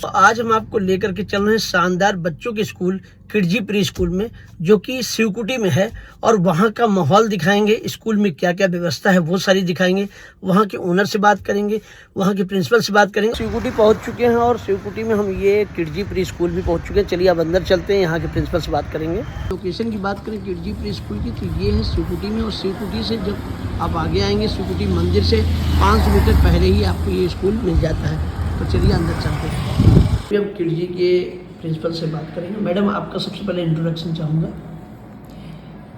आज हम आपको लेकर के चल रहे हैं शानदार बच्चों के स्कूल किडजी प्री स्कूल में, जो कि शिवकुटी में है। और वहाँ का माहौल दिखाएंगे, स्कूल में क्या क्या व्यवस्था है वो सारी दिखाएंगे। वहाँ के ओनर से बात करेंगे, वहाँ के प्रिंसिपल से बात करेंगे। शिवकुटी पहुँच चुके हैं और शिवकुटी में हम ये किडजी प्री स्कूल भी पहुँच चुके हैं। चलिए अब अंदर चलते हैं, यहाँ के प्रिंसिपल से बात करेंगे। लोकेशन की बात करें किडजी प्री स्कूल की तो ये है शिवकुटी में, और शिवकुटी से जब आप आगे आएंगे शिवकुटी मंदिर से 500 मीटर पहले ही आपको ये स्कूल मिल जाता है। तो चलिए अंदर चलते हैं। फिर हम किडजी के प्रिंसिपल से बात करेंगे। मैडम, आपका सबसे पहले इंट्रोडक्शन चाहूँगा।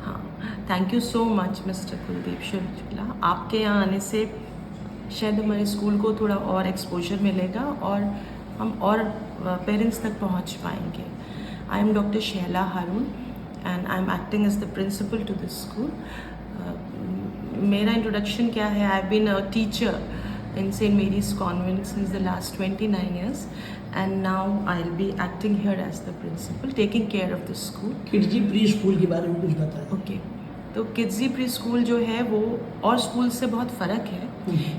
हाँ, thank you so much mister Kuldeep Shukla. आपके यहाँ आने से शायद हमारे स्कूल को थोड़ा और एक्सपोजर मिलेगा और हम और पेरेंट्स तक पहुँच पाएंगे। I am doctor Shaila Haroon and I am acting as the principal to this school. मेरा इंट्रोडक्शन क्या है? I have been a teacher in St. Mary's Convent since the last 29 years, and now I'll be acting here as the principal, taking care of the school. Kidzee pre school के बारे में कुछ बताएं। Okay. तो Kidzee pre school जो है वो और स्कूल से बहुत फ़र्क है,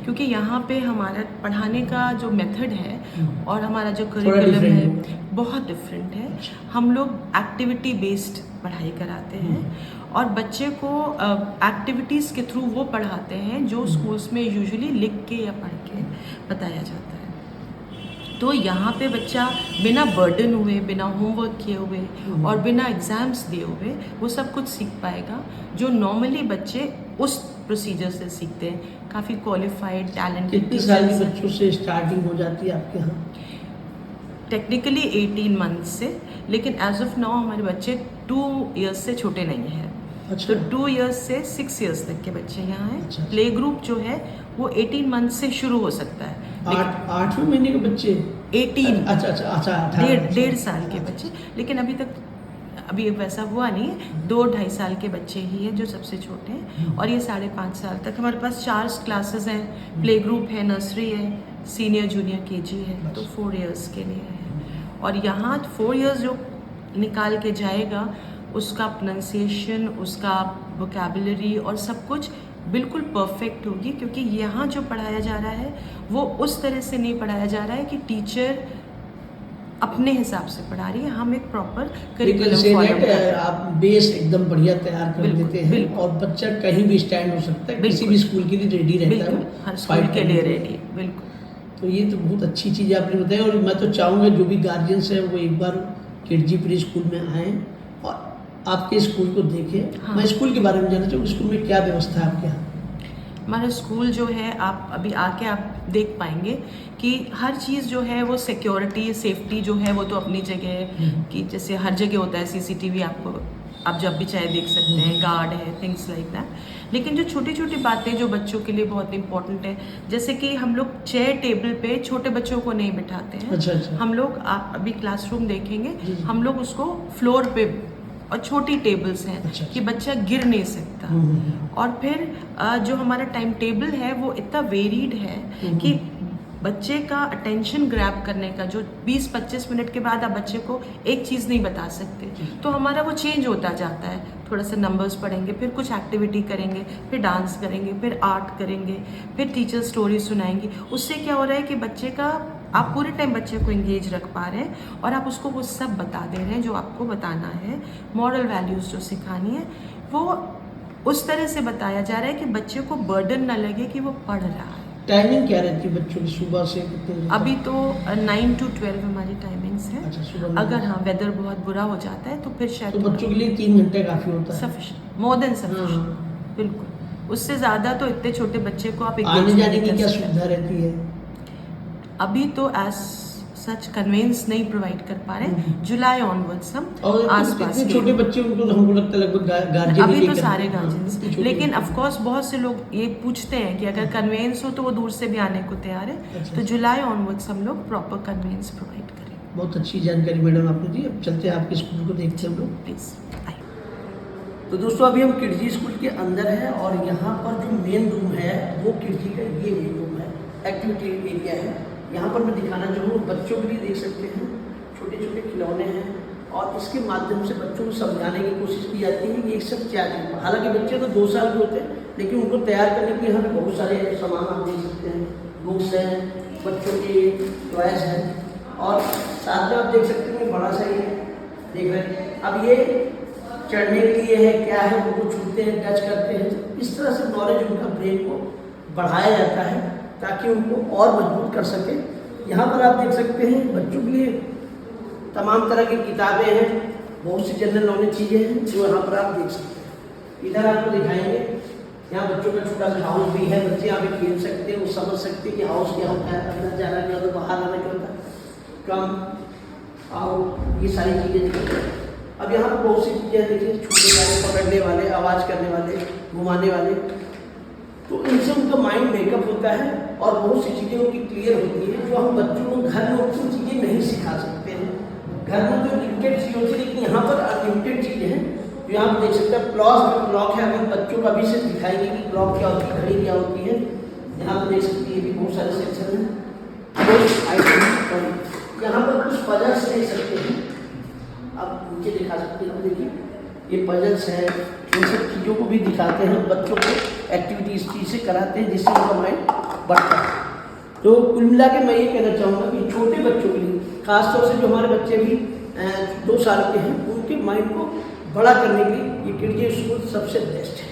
क्योंकि यहाँ पे हमारा पढ़ाने का जो मेथड है और हमारा जो करिकुलम है बहुत डिफरेंट है। हम लोग एक्टिविटी बेस्ड पढ़ाई कराते हैं और बच्चे को एक्टिविटीज़ के थ्रू वो पढ़ाते हैं जो स्कूल्स में यूजुअली लिख के या पढ़ के बताया जाता है। तो यहाँ पे बच्चा बिना बर्डन हुए, बिना होमवर्क किए हुए और बिना एग्ज़ाम्स दिए हुए वो सब कुछ सीख पाएगा जो नॉर्मली बच्चे उस प्रोसीजर से सीखते हैं। काफ़ी क्वालिफाइड टैलेंटेड। कितने साल के बच्चों से स्टार्टिंग हो जाती है आपके यहाँ? टेक्निकली 18 मंथ से, लेकिन एज ऑफ नाउ हमारे बच्चे 2 इयर्स से छोटे नहीं हैं। अच्छा। तो 2 इयर्स से 6 इयर्स तक के बच्चे यहाँ हैं। अच्छा। प्ले ग्रुप जो है वो 18 मंथ से शुरू हो सकता है। 8वें महीने के बच्चे 18। अच्छा, डेढ़ साल के बच्चे, लेकिन अभी वैसा हुआ नहीं है। 2-2.5 साल के बच्चे ही हैं जो सबसे छोटे हैं, और ये 5.5 साल तक हमारे पास 4 क्लासेस हैं। प्ले ग्रुप है, नर्सरी है, सीनियर जूनियर केजी है, तो 4 इयर्स के लिए है। और यहाँ 4 इयर्स जो निकाल के जाएगा उसका प्रोनाउंसिएशन, उसका वोकैबुलरी और सब कुछ बिल्कुल परफेक्ट होगी, क्योंकि यहाँ जो पढ़ाया जा रहा है वो उस तरह से नहीं पढ़ाया जा रहा है कि टीचर अपने हिसाब से पढ़ा रही है। हम एक प्रॉपर करिकुलम फॉलो करते हैं। आप बेस एकदम बढ़िया तैयार कर देते हैं और बच्चा कहीं भी स्टैंड हो सकता है, किसी भी स्कूल के लिए रेडी रहता है, हर स्कूल के लिए रेडी। बिल्कुल। तो ये तो बहुत अच्छी चीज़ आपने बताई, और मैं तो चाहूँगा जो भी गार्जियंस हैं वो एक बार किडजी प्री स्कूल में आएँ और आपके स्कूल को देखें। हाँ। मैं स्कूल के बारे में जानना चाहूँगा, स्कूल में क्या व्यवस्था है आपके यहाँ? हमारा स्कूल जो है, आप अभी आके आप देख पाएंगे कि हर चीज़ जो है वो सिक्योरिटी, सेफ्टी जो है वो तो अपनी जगह है, कि जैसे हर जगह होता है सीसीटीवी, आपको आप जब भी चाहे देख सकते हैं, गार्ड है, थिंग्स लाइक दैट। लेकिन जो छोटी छोटी बातें जो बच्चों के लिए बहुत इंपॉर्टेंट है, जैसे कि हम लोग चेयर टेबल पे छोटे बच्चों को नहीं बिठाते हैं। अच्छा। हम लोग, आप अभी क्लासरूम देखेंगे, हम लोग उसको फ्लोर पे और छोटी टेबल्स हैं। अच्छा। कि बच्चा गिर नहीं सकता। और फिर जो हमारा टाइम टेबल है वो इतना वेरीड है कि बच्चे का अटेंशन ग्रैब करने का जो 20-25 मिनट के बाद आप बच्चे को एक चीज़ नहीं बता सकते, तो हमारा वो चेंज होता जाता है। थोड़ा सा नंबर्स पढ़ेंगे, फिर कुछ एक्टिविटी करेंगे, फिर डांस करेंगे, फिर आर्ट करेंगे, फिर टीचर स्टोरी सुनाएंगी। उससे क्या हो रहा है कि बच्चे का, आप पूरे टाइम बच्चे को इंगेज रख पा रहे हैं और आप उसको वो सब बता दे रहे हैं जो आपको बताना है। मॉरल वैल्यूज़ जो सिखानी है वो उस तरह से बताया जा रहा है कि बच्चे को बर्डन ना लगे कि वो पढ़ रहा है। टाइमिंग क्या रहती है बच्चों की सुबह से कितने? अभी तो 9 to 12 हमारी टाइमिंग्स है। अच्छा, सुबह। अगर हाँ वेदर बहुत बुरा हो जाता है तो फिर शायद तो बच्चों के लिए 3 घंटे काफ़ी होता है। Sufficient, more than sufficient. बिल्कुल, उससे ज़्यादा तो इतने छोटे बच्चे को आप आने जाने की क्या सुविधा रहती है? अभी तो एज सच कन्वेंस नहीं प्रोवाइड कर पा रहे। जुलाई ऑनवर्ड्स हम आसपास के छोटे बच्चे, उनको हमको लगता है लगभग गार्जियन अभी तो सारे गार्जियंस, लेकिन ऑफ कोर्स बहुत से लोग ये पूछते हैं कि अगर कन्वेंस हो तो वो दूर से भी आने को तैयार है। तो जुलाई ऑनवर्ड्स हम लोग प्रॉपर कन्वेंस प्रोवाइड करें। बहुत अच्छी जानकारी मैडम आपने दी। अब चलते हैं आपके स्कूल को देखते हैं हम लोग, प्लीज़। तो दोस्तों अभी हम किडजी स्कूल के अंदर हैं और यहाँ पर जो मेन रूम है वो किडजी का ये मेन रूम है, एक्टिविटी एरिया है। यहाँ पर मैं दिखाना चाहूँगा, बच्चों के लिए देख सकते हैं छोटे छोटे खिलौने हैं और इसके माध्यम से बच्चों को समझाने की कोशिश की जाती है कि ये सब क्या है। हालांकि बच्चे तो 2 साल के होते हैं, लेकिन उनको तैयार करने के लिए यहाँ पे बहुत सारे सामान आप देख सकते हैं। बुक्स हैं, बच्चों के टॉयज हैं, और साथ में आप देख सकते हैं बड़ा सा ये देख रहे हैं। अब ये चढ़ने के लिए है, क्या है, वो छूते हैं, टच करते हैं। इस तरह से नॉलेज उनका ब्रेन को बढ़ाया जाता है ताकि उनको और मजबूत कर सके। यहाँ पर आप देख सकते हैं बच्चों के लिए तमाम तरह की किताबें हैं, बहुत सी जनरल नॉलेज चीज़ें हैं जो यहाँ पर आप देख सकते हैं। इधर आपको दिखाएंगे, यहाँ बच्चों का छोटा सा हाउस भी है, बच्चे यहाँ पे खेल सकते हैं, वो समझ सकते हैं कि हाउस क्या होता है, अंदर जाना क्या होता है, बाहर आना क्या होता है, कम आओ, ये सारी चीज़ें देखिए। अब यहाँ पर बहुत सी चीज़ें देखिए, छूने वाले, पकड़ने वाले, आवाज़ करने वाले, घुमाने वाले, तो इनसे उनका माइंड मेकअप होता है और बहुत सी चीज़ें उनकी क्लियर होती है जो हम बच्चों को घर में उनको चीज़ें नहीं सिखा सकते हैं। घर में जो लिमिटेड चीज़ होती है, लेकिन यहाँ पर अनलिमिटेड चीज़ें हैं। जो यहाँ पर देख सकते हैं क्लॉक है, अगर बच्चों को अभी से दिखाएंगे कि क्लॉक क्या होती है, घड़ी क्या होती है। यहाँ पर देख सकते हैं ये भी बहुत सारे सेक्शन हैं। यहाँ पर कुछ पजल्स देख सकते हैं, आप नीचे दिखा सकते हैं, देखिए ये पजल्स है, इन सब चीज़ों को भी दिखाते हैं, बच्चों को एक्टिविटी इस चीज़ से कराते हैं जिससे उनका माइंड बढ़ता है। तो कुल मिला के मैं ये कहना चाहूँगा कि छोटे बच्चों के लिए, खासतौर से जो हमारे बच्चे भी 2 साल के हैं, उनके माइंड को बड़ा करने के लिए ये किड्जी स्कूल सबसे बेस्ट है।